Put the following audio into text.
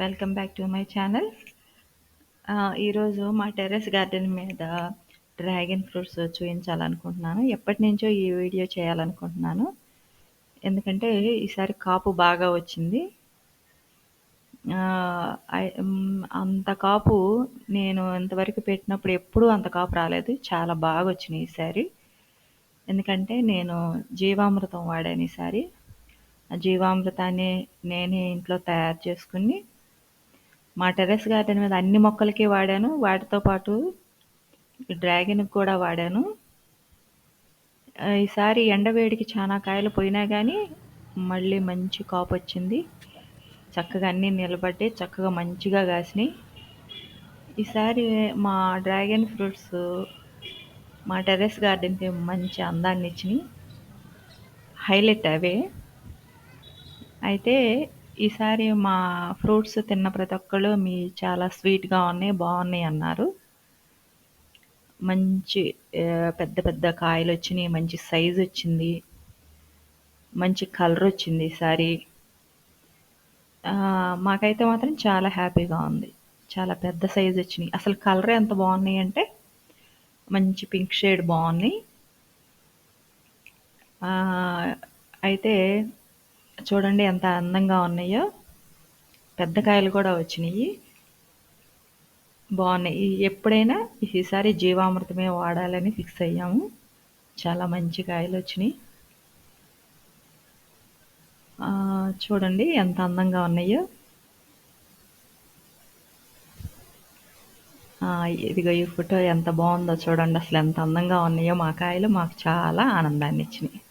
Welcome back to my channel. ఈరోజు మా terrace garden మీద డ్రాగన్ ఫ్రూట్స్ చూపించాలనుకుంటున్నాను. ఎప్పటి నుంచో ఈ వీడియో చేయాలనుకుంటున్నాను. ఎందుకంటే ఈసారి కాపు బాగా వచ్చింది. అంత కాపు నేను ఇంతవరకు పెట్టినప్పుడు ఎప్పుడూ అంత కాపు రాలేదు. చాలా బాగా వచ్చినాయి ఈసారి. ఎందుకంటే నేను జీవామృతం వాడాను ఈసారి. ఆ జీవామృతాన్ని నేనే ఇంట్లో తయారు చేసుకుని మా టెర్రస్ గార్డెన్ మీద అన్ని మొక్కలకి వాడాను. వాటితో పాటు డ్రాగన్కి కూడా వాడాను. ఈసారి ఎండవేడికి చాలా కాయలు పోయినా కానీ మళ్ళీ మంచి కాపు వచ్చింది. చక్కగా అన్నీ నిలబడ్డాయి, చక్కగా మంచిగా కాసినాయి. ఈసారి మా డ్రాగన్ ఫ్రూట్స్ మా టెర్రస్ గార్డెన్కి మంచి అందాన్ని ఇచ్చినాయి. హైలైట్ అవే. అయితే ఈసారి మా ఫ్రూట్స్ తిన్న ప్రతి ఒక్కళ్ళు మీ చాలా స్వీట్గా ఉన్నాయి, బాగున్నాయి అన్నారు. మంచి పెద్ద పెద్ద కాయలు వచ్చినాయి, మంచి సైజు వచ్చింది, మంచి కలర్ వచ్చింది ఈసారి. మాకైతే మాత్రం చాలా హ్యాపీగా ఉంది. చాలా పెద్ద సైజు వచ్చినాయి. అసలు కలర్ ఎంత బాగున్నాయి అంటే మంచి పింక్ షేడ్ బాగున్నాయి. అయితే చూడండి ఎంత అందంగా ఉన్నాయో. పెద్ద కాయలు కూడా వచ్చినాయి, బాగున్నాయి. ఎప్పుడైనా ఈసారి జీవామృతమే వాడాలని ఫిక్స్ అయ్యాము. చాలా మంచి కాయలు వచ్చినాయి. చూడండి ఎంత అందంగా ఉన్నాయో. ఇదిగో ఈ ఫోటో ఎంత బాగుందో చూడండి. అసలు ఎంత అందంగా ఉన్నాయో మా కాయలు. మాకు చాలా ఆనందాన్ని ఇచ్చినాయి.